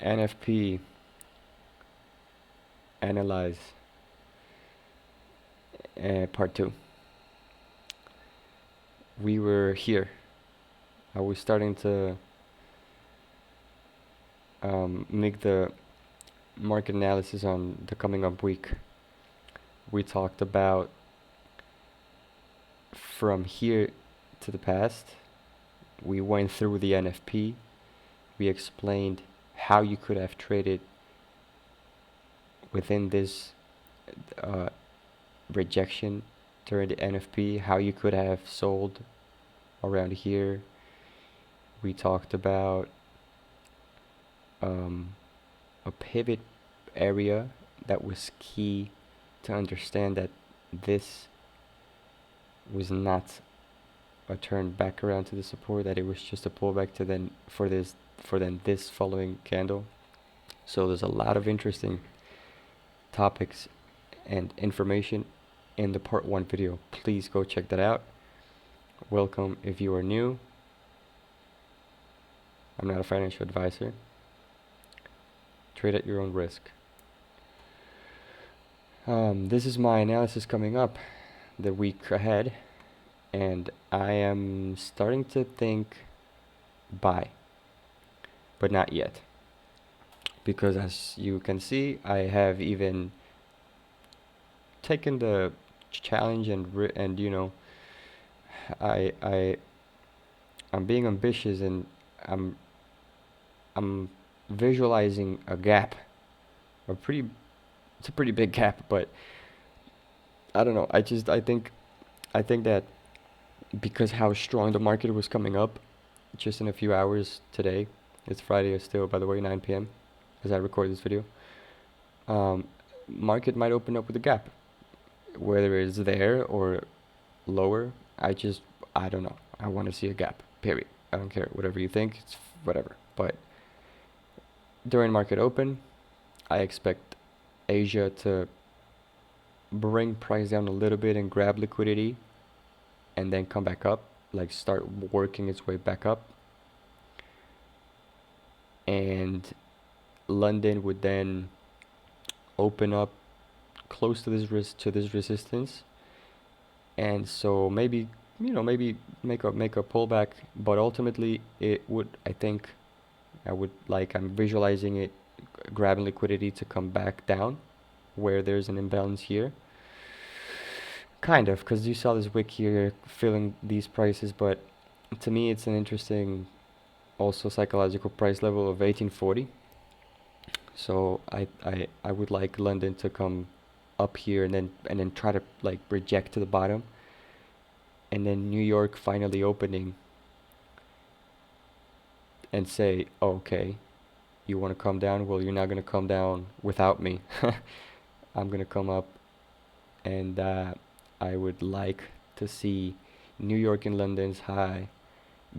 NFP analyze part 2. We were here. I was starting to make the market analysis on the coming up week. We talked about from here to the past. We went through the NFP. We explained how you could have traded within this rejection during the NFP, how you could have sold around here. We talked about a pivot area that was key to understand that this was not a turn back around to the support, that it was just a pullback to then for this following candle. So there's a lot of interesting topics and information in the part 1 video. Please go check that out. Welcome if you are new. I'm not a financial advisor. Trade at your own risk. This is my analysis coming up the week ahead, and I am starting to think buy, but not yet, because as you can see, I have even taken the challenge and you know, I'm being ambitious, and I'm visualizing a gap, it's a pretty big gap, but I don't know. I think that because how strong the market was coming up just in a few hours today, it's Friday still, by the way, 9 p.m. as I record this video. Market might open up with a gap, whether it's there or lower. I don't know. I want to see a gap, period. I don't care whatever you think, it's whatever. But during market open, I expect Asia to bring price down a little bit and grab liquidity, and then come back up, like start working its way back up. And London would then open up close to this resistance, and so maybe make a pullback, but ultimately it would, I'm visualizing it grabbing liquidity to come back down where there's an imbalance here, kind of, because you saw this wick here filling these prices. But to me, it's an interesting also psychological price level of 1840. So I would like London to come up here and then try to like reject to the bottom, and then New York finally opening and say, oh, okay, you want to come down? Well, you're not going to come down without me. I'm going to come up, and I would like to see New York and London's high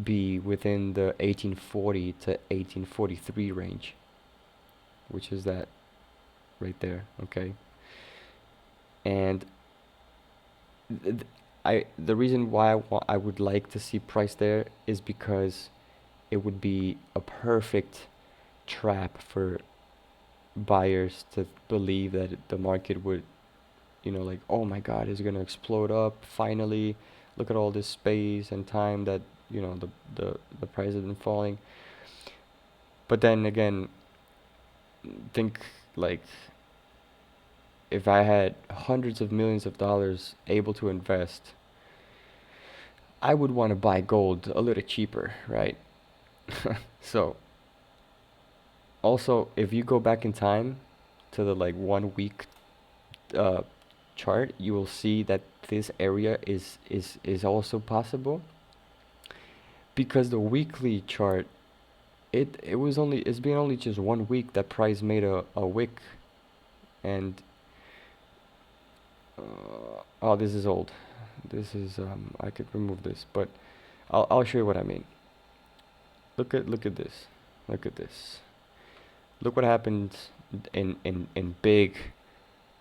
be within the 1840 to 1843 range, which is that right there, okay? And the reason why I would like to see price there is because it would be a perfect trap for buyers to believe that the market would, like, oh my god, it's gonna explode up finally, look at all this space and time that the price has been falling. But then again, think like, if I had hundreds of millions of dollars able to invest, I would want to buy gold a little cheaper, right? So also, if you go back in time to the like 1 week chart, you will see that this area is also possible, because the weekly chart, it's been only just 1 week that price made a wick. And oh, this is old. This is I could remove this, but I'll show you what I mean. Look at this. Look at this. Look what happened in big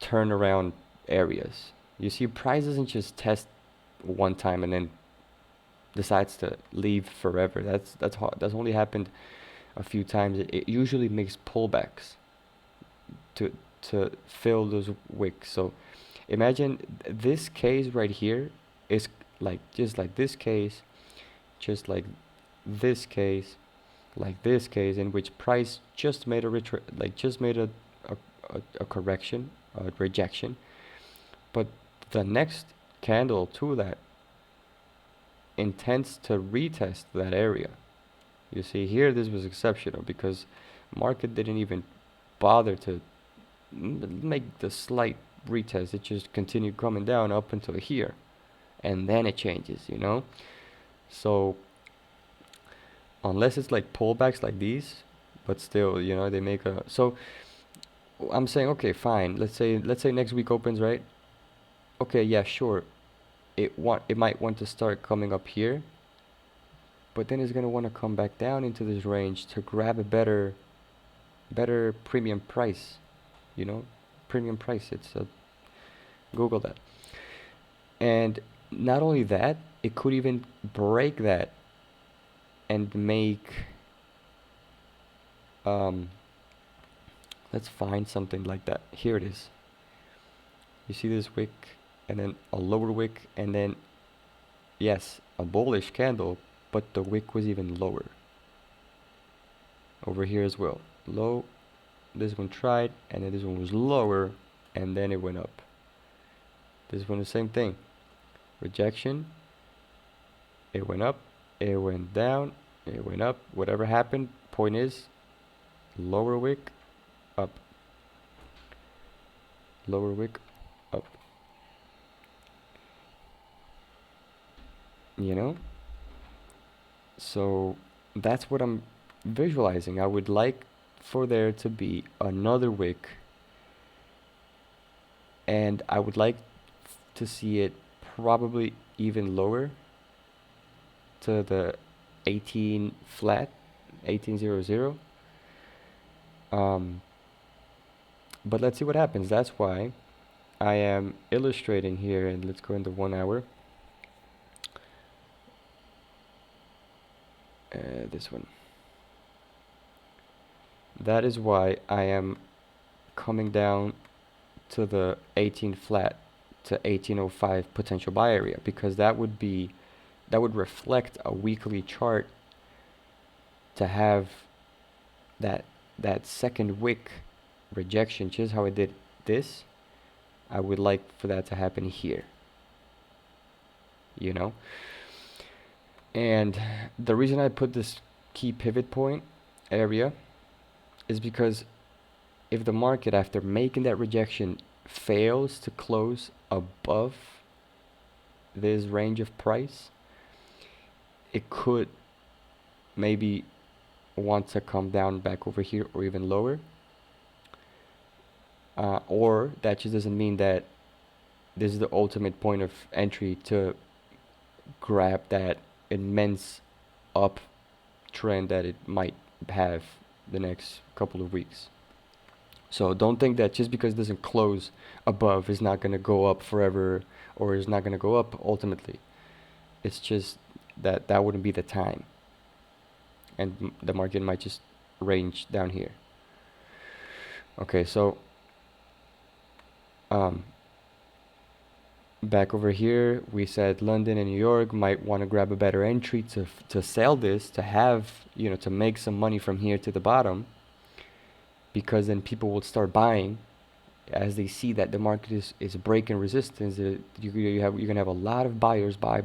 turnaround areas. You see, price doesn't just test one time and then decides to leave forever. That's only happened a few times, it usually makes pullbacks to fill those wicks. So imagine this case right here is like just like this case, just like this case, like this case, in which price just made a just made a correction, a rejection, but the next candle to that intends to retest that area. You see here, this was exceptional because market didn't even bother to make the slight retest. It just continued coming down up until here, and then it changes, you know. So unless it's like pullbacks like these, but still, you know, they make a, so I'm saying, okay, fine, let's say next week opens, right? Okay, yeah, sure, it might want to start coming up here, but then it's going to want to come back down into this range to grab a better premium price, you know, premium price. It's a, Google that. And not only that, it could even break that and make, let's find something like that. Here it is. You see this wick, and then a lower wick, and then, yes, a bullish candle, but the wick was even lower. Over here as well. Low, this one tried, and then this one was lower, and then it went up. This one the same thing. Rejection. It went up, it went down, it went up. Whatever happened, point is, lower wick, up. Lower wick, up. You know? So that's what I'm visualizing. I would like for there to be another wick, and I would like to see it probably even lower to the 18 flat, 1800. But let's see what happens. That's why I am illustrating here, and let's go into 1 hour. This one. That is why I am coming down to the 18 flat to 1805 potential buy area, because that would reflect a weekly chart to have that second wick rejection, just how I did this. I would like for that to happen here, you know. And the reason I put this key pivot point area is because if the market, after making that rejection, fails to close above this range of price, it could maybe want to come down back over here or even lower. Or that just doesn't mean that this is the ultimate point of entry to grab that immense uptrend that it might have the next couple of weeks. So don't think that just because it doesn't close above, it's not going to go up forever, or is not going to go up ultimately. It's just that that wouldn't be the time, and the market might just range down here. Okay, so back over here, we said London and New York might want to grab a better entry to sell this, to have, you know, to make some money from here to the bottom, because then people will start buying as they see that the market is breaking resistance. You're gonna have a lot of buyers buy,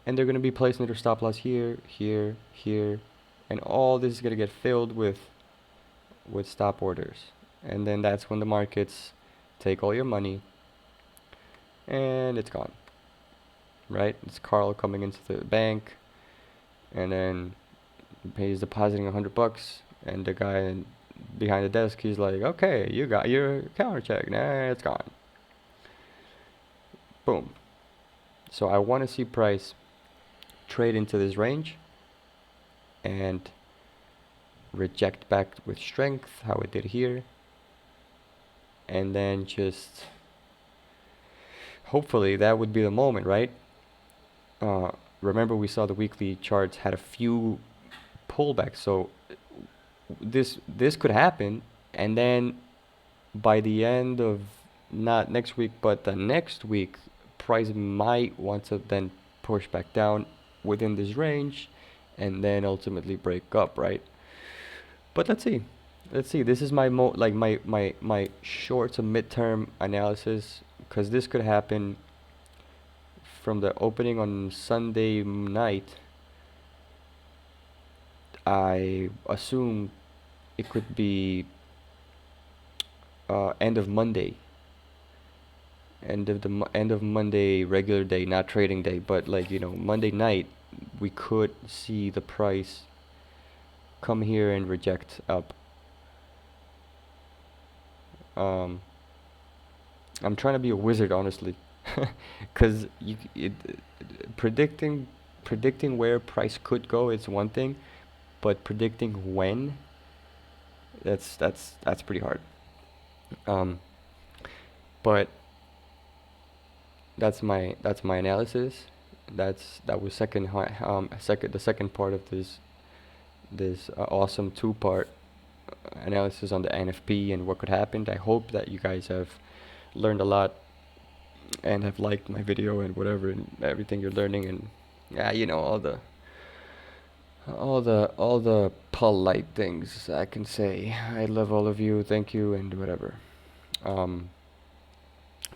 and they're gonna be placing their stop loss here, here, here, and all this is gonna get filled with stop orders, and then that's when the markets take all your money and it's gone, right? It's Carl coming into the bank, and then he's depositing $100, and the guy behind the desk, he's like, okay, you got your counter check. Nah, it's gone. Boom. So I want to see price trade into this range and reject back with strength, how it did here, and then just hopefully that would be the moment, right? Remember, we saw the weekly charts had a few pullback. So this could happen, and then by the end of not next week but the next week, price might want to then push back down within this range and then ultimately break up, right? But let's see, this is my my short to midterm analysis, because this could happen from the opening on Sunday night. I assume it could be end of Monday, end of Monday regular day, not trading day, but like Monday night, we could see the price come here and reject up. Um, I'm trying to be a wizard, honestly, because predicting predicting where price could go is one thing, but predicting when, that's pretty hard. Um, but that's my analysis. That was the second part of this awesome two-part analysis on the NFP and what could happen. I hope that you guys have learned a lot and have liked my video and whatever and everything you're learning, and yeah, all the polite things I can say. I love all of you. Thank you and whatever. Um,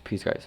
Peace, guys.